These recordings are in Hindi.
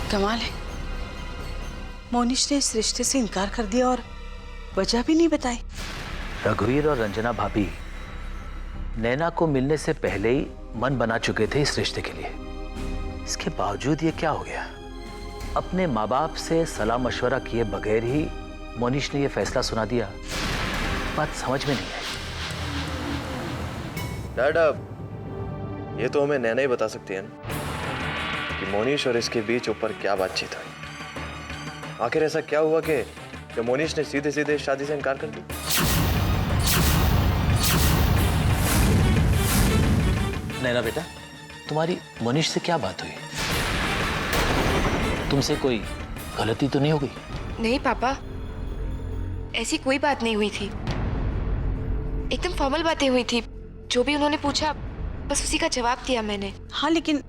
कमाल है, मोनिश ने इस रिश्ते से इनकार कर दिया और वजह भी नहीं बताई। रघुवीर और रंजना भाभी नैना को मिलने से पहले ही मन बना चुके थे इस रिश्ते के लिए। इसके बावजूद ये क्या हो गया? अपने माँ बाप से सलाह मशवरा किए बगैर ही मोनिश ने ये फैसला सुना दिया। बात समझ में नहीं आई। डैड, अब ये तो हमें नैना ही बता सकती है ना कि मोनिश और इसके बीच ऊपर क्या बातचीत हुई। आखिर ऐसा क्या हुआ कि मोनिश ने सीधे सीधे शादी से इनकार कर दिया? नैना बेटा, तुम्हारी मोनिश से क्या बात हुई? तुमसे कोई गलती तो नहीं हो गई? नहीं पापा, ऐसी कोई बात नहीं हुई थी। एकदम फॉर्मल बातें हुई थी। जो भी उन्होंने पूछा बस उसी का जवाब दिया मैंने। हाँ, लेकिन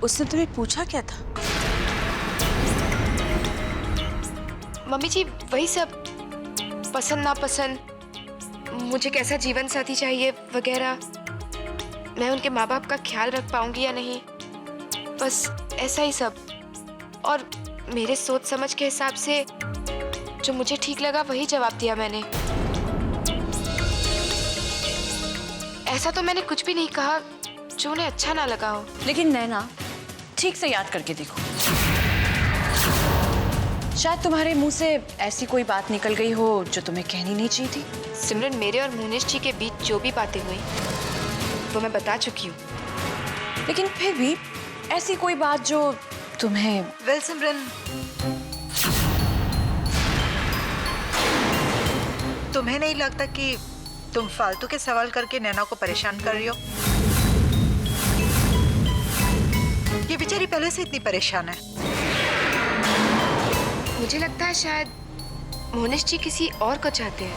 उसने तुम्हें पूछा क्या था? मम्मी जी वही सब, पसंद नापसंद, मुझे कैसा जीवन साथी चाहिए वगैरह, मैं उनके माँ बाप का ख्याल रख पाऊंगी या नहीं, बस ऐसा ही सब। और मेरे सोच समझ के हिसाब से जो मुझे ठीक लगा वही जवाब दिया मैंने। ऐसा तो मैंने कुछ भी नहीं कहा जो उन्हें अच्छा ना लगा हो। लेकिन नैना, ठीक से याद करके देखो, शायद तुम्हारे मुंह से ऐसी कोई बात निकल गई हो जो तुम्हें कहनी नहीं चाहिए थी। सिमरन, मेरे और मोनिश जी के बीच जो भी बातें हुई वो मैं बता चुकी हूँ। लेकिन फिर भी ऐसी कोई बात जो तुम्हें... वेल सिमरन, तुम्हें नहीं लगता कि तुम फालतू के सवाल करके नैना को परेशान कर रही हो? ये बेचारी पहले से इतनी परेशान है। मुझे लगता है शायद मोनिश जी किसी और को चाहते हैं।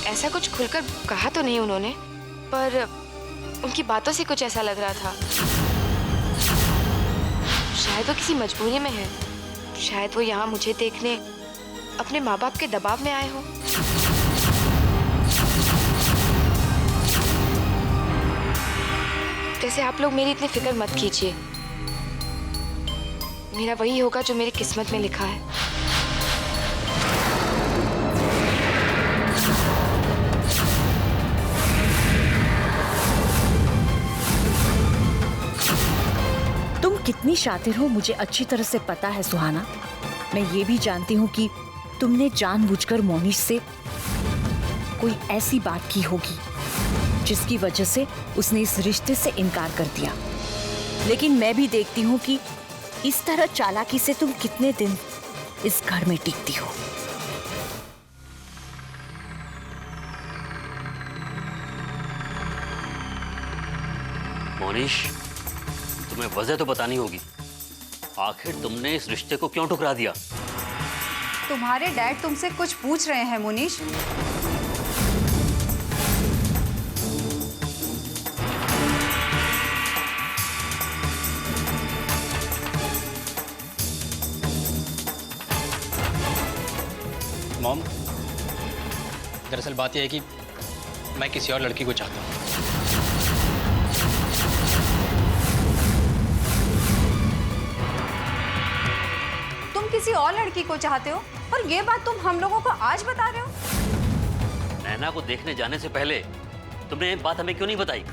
ऐसा कुछ खुलकर कहा तो नहीं उन्होंने, पर उनकी बातों से कुछ ऐसा लग रहा था। शायद वो किसी मजबूरी में है। शायद वो यहाँ मुझे देखने अपने माँ बाप के दबाव में आए हो। जैसे आप लोग मेरी इतनी फिक्र मत कीजिए, मेरा वही होगा जो मेरी किस्मत में लिखा है। तुम कितनी शातिर हो मुझे अच्छी तरह से पता है सुहाना। मैं ये भी जानती हूँ कि तुमने जानबूझकर मोनिश से कोई ऐसी बात की होगी जिसकी वजह से उसने इस रिश्ते से इनकार कर दिया। लेकिन मैं भी देखती हूँ कि इस तरह चालाकी से तुम कितने दिन इस घर में टिकती हो। मोनिश, तुम्हें वजह तो बतानी होगी। आखिर तुमने इस रिश्ते को क्यों ठुकरा दिया? तुम्हारे डैड तुमसे कुछ पूछ रहे हैं मोनिश। मॉम, दरअसल बात यह है कि मैं किसी और लड़की को चाहता हूँ। तुम किसी और लड़की को चाहते हो और ये बात तुम हम लोगों को आज बता रहे हो? नैना को देखने जाने से पहले तुमने ये बात हमें क्यों नहीं बताई?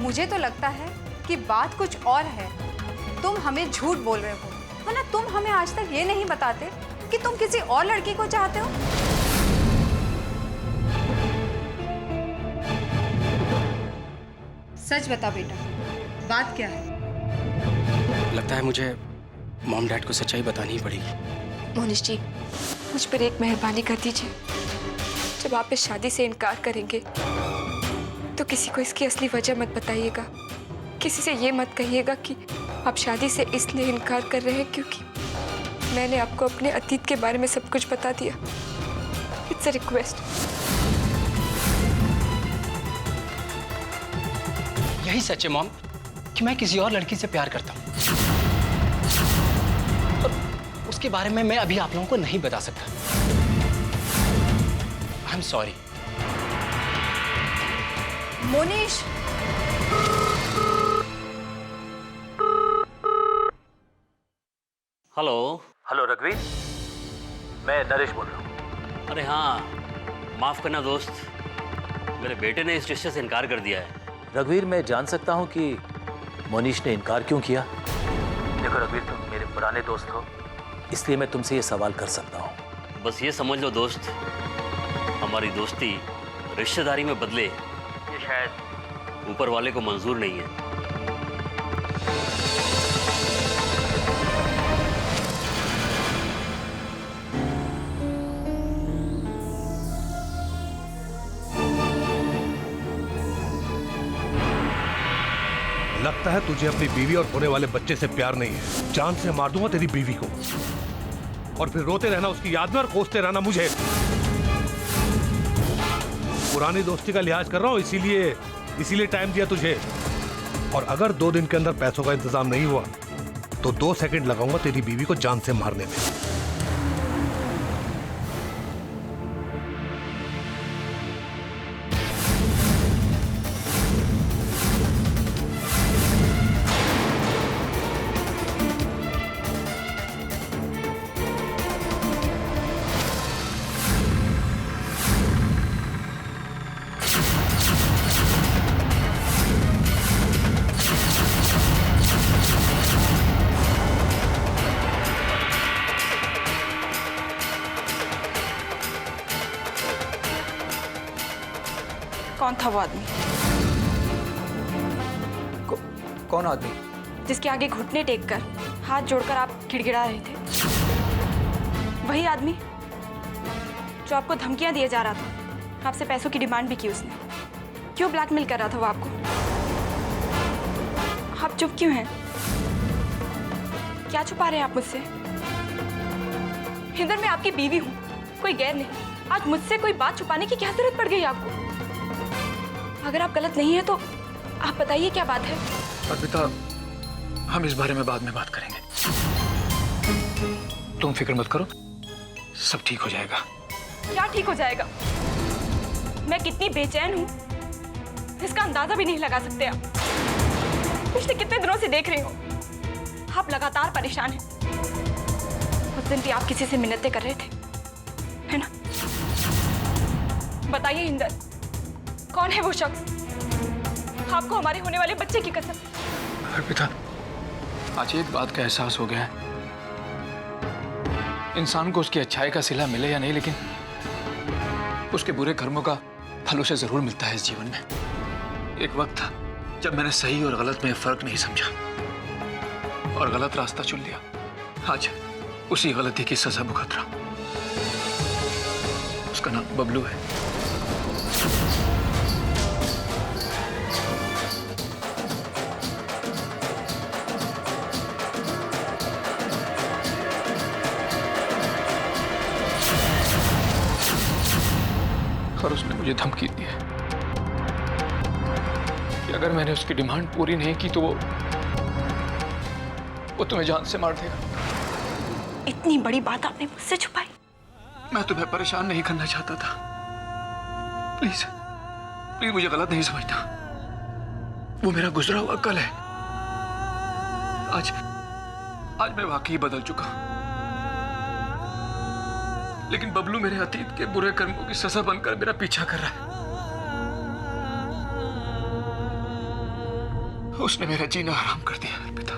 मुझे तो लगता है कि बात कुछ और है। तुम हमें झूठ बोल रहे हो, वरना तुम हमें आज तक ये नहीं बताते कि तुम किसी और लड़की को चाहते हो। सच बता बेटा, बात क्या है? लगता है मुझे मॉम डैड को सच्चाई बतानी ही पड़ेगी। मोनिश जी, मुझ पर एक मेहरबानी कर दीजिए। जब आप इस शादी से इनकार करेंगे तो किसी को इसकी असली वजह मत बताइएगा। किसी से ये मत कहिएगा कि आप शादी से इसलिए इनकार कर रहे हैं क्योंकि मैंने आपको अपने अतीत के बारे में सब कुछ बता दिया। It's a request. यही सच है मॉम कि मैं किसी और लड़की से प्यार करता हूँ, और उसके बारे में मैं अभी आप लोगों को नहीं बता सकता। I am sorry. Monish, hello. Hello रघुवीर, मैं नरेश बोल रहा हूँ। अरे हाँ, माफ करना दोस्त, मेरे बेटे ने इस रिश्ते से इनकार कर दिया है। रघुवीर, मैं जान सकता हूँ कि मोनीश ने इनकार क्यों किया? देखो रघुवीर, तुम मेरे पुराने दोस्त हो, इसलिए मैं तुमसे ये सवाल कर सकता हूँ। बस ये समझ लो दोस्त, हमारी दोस्ती रिश्तेदारी में बदले ये शायद ऊपर वाले को मंजूर नहीं है। लगता है तुझे अपनी बीवी और होने वाले बच्चे से प्यार नहीं है। जान से मार दूंगा तेरी बीवी को, और फिर रोते रहना उसकी याद में और कोसते रहना मुझे। पुरानी दोस्ती का लिहाज कर रहा हूं, इसीलिए टाइम दिया तुझे। और अगर 2 दिन के अंदर पैसों का इंतजाम नहीं हुआ तो 2 सेकंड लगाऊंगा तेरी बीवी को जान से मारने में। कौन था वो आदमी? कौन आदमी? जिसके आगे घुटने टेककर हाथ जोड़कर आप गिड़गिड़ा रहे थे? वही आदमी जो आपको धमकियां दिए जा रहा था, आपसे पैसों की डिमांड भी की उसने। क्यों ब्लैकमेल कर रहा था वो आपको? आप चुप क्यों हैं? क्या छुपा रहे हैं आप मुझसे? हिंदर, मैं आपकी बीवी हूँ, कोई गैर नहीं। आज मुझसे कोई बात छुपाने की क्या जरूरत पड़ गई आपको? अगर आप गलत नहीं है तो आप बताइए क्या बात है। अर्पिता, हम इस बारे में बाद में बात करेंगे। तुम फिक्र मत करो, सब ठीक हो जाएगा। क्या ठीक हो जाएगा? मैं कितनी बेचैन हूँ इसका अंदाजा भी नहीं लगा सकते आप। पिछले कितने दिनों से देख रही हो, आप लगातार परेशान हैं। उस दिन भी आप किसी से मिन्नतें कर रहे थे, है ना? बताइए इंदर, कौन है वो शख्स? आपको हमारे होने वाले बच्चे की कसम। अर्पिता, आज एक बात का एहसास हो गया है, इंसान को उसकी अच्छाई का सिला मिले या नहीं, लेकिन उसके बुरे कर्मों का फल उसे जरूर मिलता है इस जीवन में। एक वक्त था जब मैंने सही और गलत में फर्क नहीं समझा और गलत रास्ता चुन लिया। आज उसी गलती की सजा भुगत रहा। उसका नाम बबलू है। और उसने मुझे धमकी दी है कि अगर मैंने उसकी डिमांड पूरी नहीं की तो वो तुम्हें जान से मार देगा। इतनी बड़ी बात आपने मुझसे छुपाई? मैं तुम्हें परेशान नहीं करना चाहता था। प्लीज प्लीज मुझे गलत नहीं समझना। वो मेरा गुजरा हुआ कल है। आज मैं वाकई बदल चुका हूं, लेकिन बबलू मेरे अतीत के बुरे कर्मों की सजा बनकर मेरा पीछा कर रहा है। उसने मेरा जीना हराम कर दिया अर्पिता।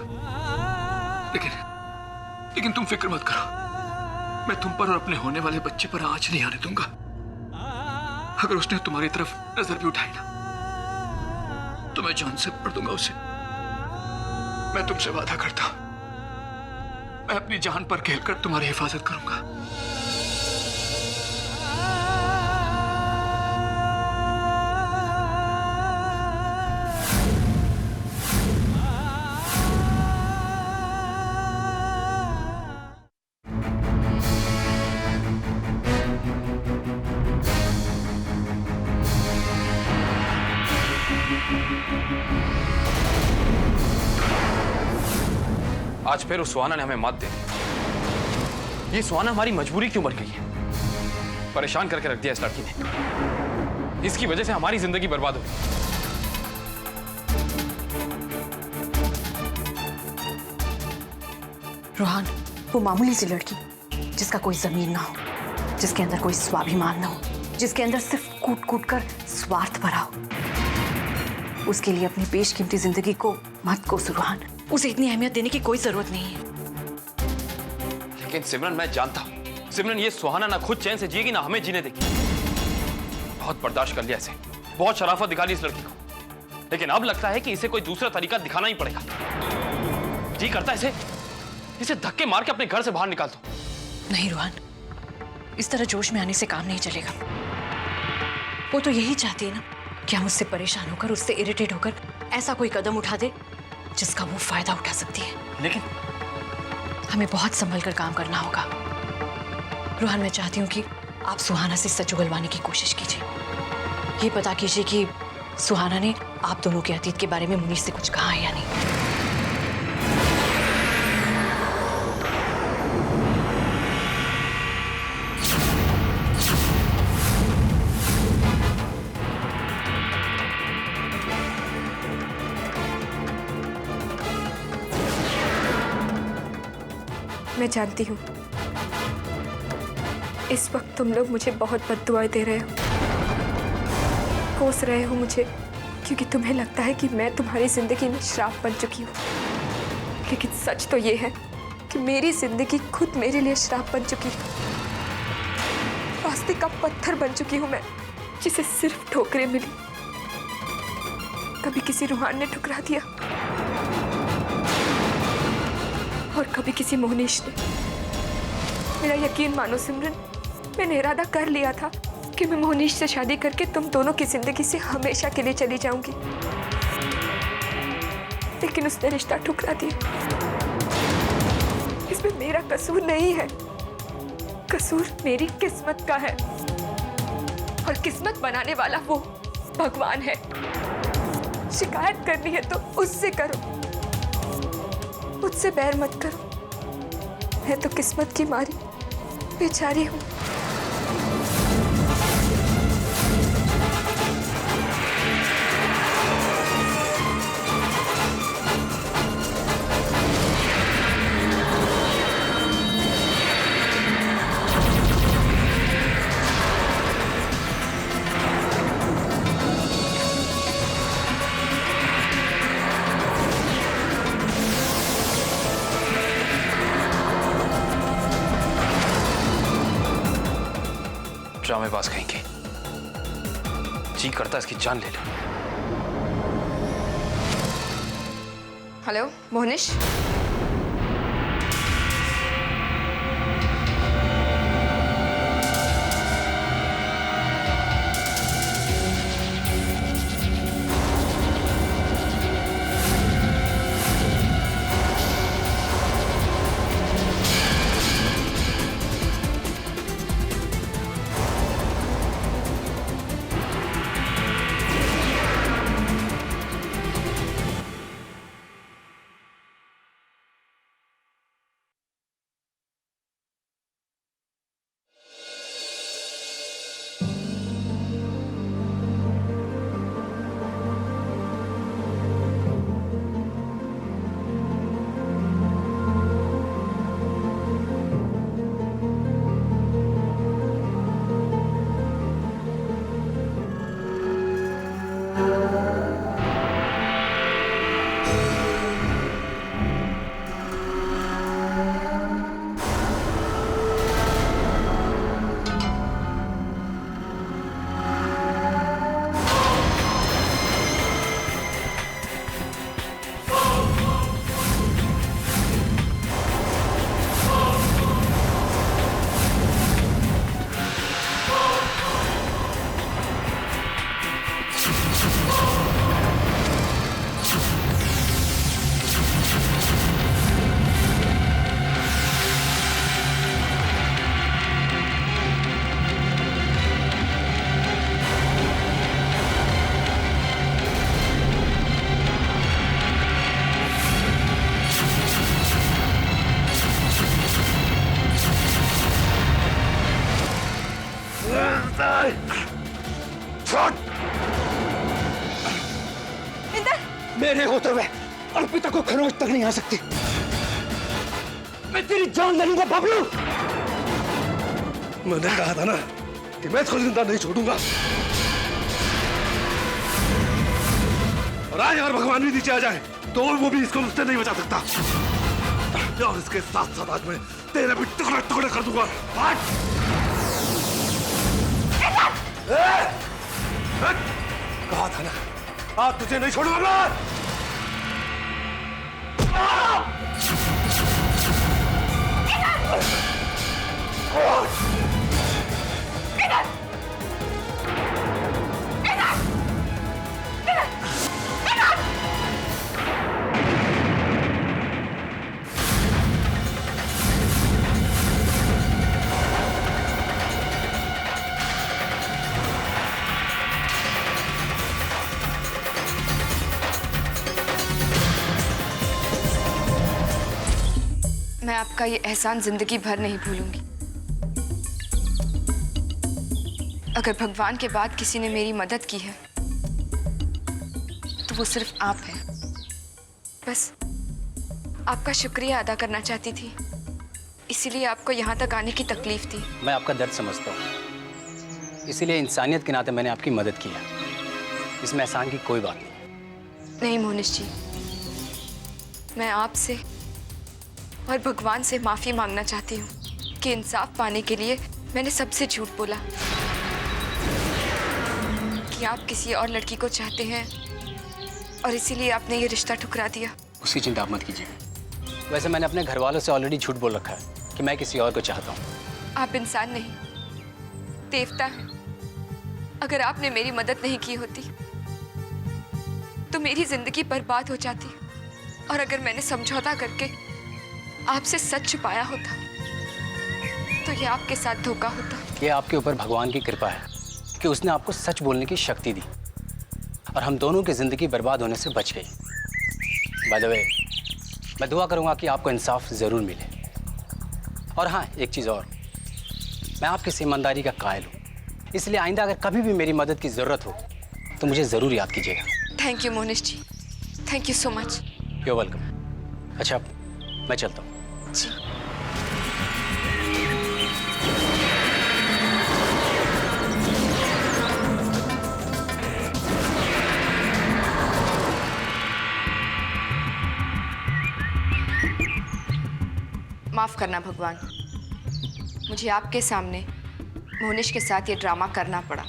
लेकिन तुम फिक्र मत करो, मैं तुम पर और अपने होने वाले बच्चे पर आंच नहीं आने दूंगा। अगर उसने तुम्हारी तरफ नजर भी उठाई ना तो मैं जान से मार दूंगा उसे। मैं तुमसे वादा करता हूं, मैं अपनी जान पर खेलकर तुम्हारी हिफाजत करूंगा। आज फिर उस सुहाना ने हमें मात दे दी। ये सुहाना हमारी मजबूरी क्यों बन गई है? परेशान करके रख दिया इस लड़की ने। इसकी वजह से हमारी जिंदगी बर्बाद हो गई। रोहान, वो मामूली सी लड़की जिसका कोई जमीन ना हो, जिसके अंदर कोई स्वाभिमान ना हो, जिसके अंदर सिर्फ कूट कूट कर स्वार्थ भरा हो, उसके लिए अपनी बेशकीमती जिंदगी को मत को सुरहान। उसे इतनी अहमियत देने की कोई जरूरत नहीं है। लेकिन सिमरन, मैं जानता हूं सिमरन, ये सुहाना ना खुद चैन से जिएगी ना हमें जीने देगी। बहुत बर्दाश्त कर लिया इसे, बहुत शराफत दिखा ली इस लड़की को, लेकिन अब लगता है कि इसे कोई दूसरा तरीका दिखाना ही पड़ेगा। जी करता है इसे धक्के मार के अपने घर से बाहर निकाल दो। नहीं रुहान, इस तरह जोश में आने से काम नहीं चलेगा। वो तो यही चाहती है ना कि हम उससे परेशान होकर, उससे इरिटेट होकर ऐसा कोई कदम उठा दे जिसका वो फायदा उठा सकती है। लेकिन हमें बहुत संभल कर काम करना होगा। रुहान, मैं चाहती हूँ कि आप सुहाना से सच उगलवाने की कोशिश कीजिए। ये पता कीजिए कि सुहाना ने आप दोनों के अतीत के बारे में मुनीश से कुछ कहा है या नहीं। मैं जानती हूँ इस वक्त तुम लोग मुझे बहुत बद्दुआएं दे रहे हो, कोस रहे हो मुझे, क्योंकि तुम्हें लगता है कि मैं तुम्हारी जिंदगी में श्राप बन चुकी हूँ। लेकिन सच तो ये है कि मेरी जिंदगी खुद मेरे लिए श्राप बन चुकी है। रास्ते का पत्थर बन चुकी हूँ मैं, जिसे सिर्फ ठोकरें मिली। कभी किसी रूहान ने ठुकरा दिया और कभी किसी मोहनीश ने। मेरा यकीन मानो सिमरन, मैंने इरादा कर लिया था कि मैं मोहनीश से शादी करके तुम दोनों की जिंदगी से हमेशा के लिए चली जाऊंगी, लेकिन उसने रिश्ता ठुकरा दिया। इसमें मेरा कसूर नहीं है, कसूर मेरी किस्मत का है, और किस्मत बनाने वाला वो भगवान है। शिकायत करनी है तो उससे करो, मुझसे बैर मत करो। मैं तो किस्मत की मारी बेचारी हूँ। ड्रामेबाज कहीं के, जी करता इसकी जान ले लो। हेलो मोहनीश, मेरे होते हुए अर्पिता को खरोच तक नहीं आ सकती। मैं तेरी जान ले लूंगा बबलू। मैंने कहा था ना कि मैं इसको जिंदा नहीं छोड़ूंगा। और आज अगर भगवान भी नीचे आ जाए तो वो भी इसको मुझसे नहीं बचा सकता। और इसके साथ साथ आज मैं तेरे भी टुकड़े टुकड़े कर दूंगा। कहा था ना आज तुझे नहीं छोड़ूंगा मैं। मैं आपका ये एहसान जिंदगी भर नहीं भूलूंगी। अगर भगवान के बाद किसी ने मेरी मदद की है तो वो सिर्फ आप हैं। बस आपका शुक्रिया अदा करना चाहती थी, इसीलिए आपको यहाँ तक आने की तकलीफ थी। मैं आपका दर्द समझता हूँ, इसीलिए इंसानियत के नाते मैंने आपकी मदद की है। इसमें एहसान की कोई बात नहीं। नहीं मोनिश जी, मैं आपसे और भगवान से माफी मांगना चाहती हूँ कि इंसाफ पाने के लिए मैंने सबसे झूठ बोला कि आप किसी और लड़की को चाहते हैं और इसीलिए आपने ये रिश्ता ठुकरा दिया। उसकी चिंता आप मत कीजिए। वैसे मैंने अपने घर वालों से ऑलरेडी झूठ बोल रखा है कि मैं किसी और को चाहता हूँ। आप इंसान नहीं, देवता हैं। अगर आपने मेरी मदद नहीं की होती तो मेरी जिंदगी बर्बाद हो जाती, और अगर मैंने समझौता करके आपसे सच छुपाया होता तो ये आपके साथ धोखा होता। ये आपके ऊपर भगवान की कृपा है कि उसने आपको सच बोलने की शक्ति दी और हम दोनों की जिंदगी बर्बाद होने से बच गई। बाय द वे, मैं दुआ करूंगा कि आपको इंसाफ जरूर मिले। और हाँ, एक चीज़ और, मैं आपकी ईमानदारी का कायल हूँ, इसलिए आइंदा अगर कभी भी मेरी मदद की ज़रूरत हो तो मुझे ज़रूर याद कीजिएगा। Thank you Monish ji, thank you so much. You welcome. अच्छा, मैं चलता हूँ। जी। माफ करना भगवान, मुझे आपके सामने मोनिश के साथ ये ड्रामा करना पड़ा,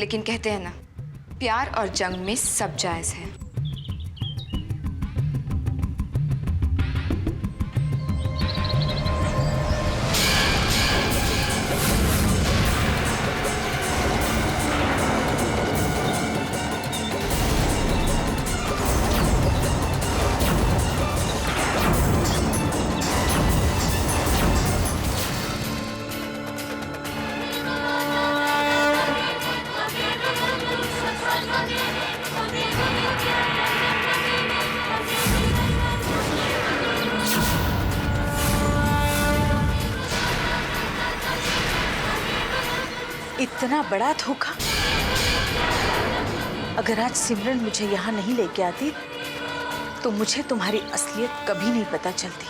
लेकिन कहते हैं ना, प्यार और जंग में सब जायज है। इतना बड़ा धोखा। अगर आज सिमरन मुझे यहाँ नहीं लेके आती तो मुझे तुम्हारी असलियत कभी नहीं पता चलती।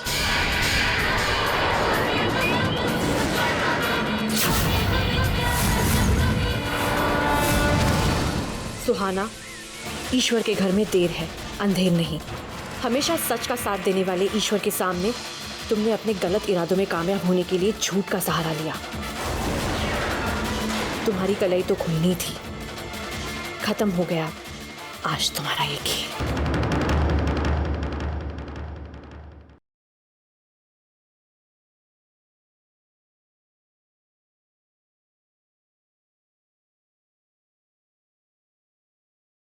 सुहाना, ईश्वर के घर में देर है, अंधेर नहीं। हमेशा सच का साथ देने वाले ईश्वर के सामने तुमने अपने गलत इरादों में कामयाब होने के लिए झूठ का सहारा लिया। तुम्हारी कलाई तो खुलनी थी, खत्म हो गया आज तुम्हारा ये खेल।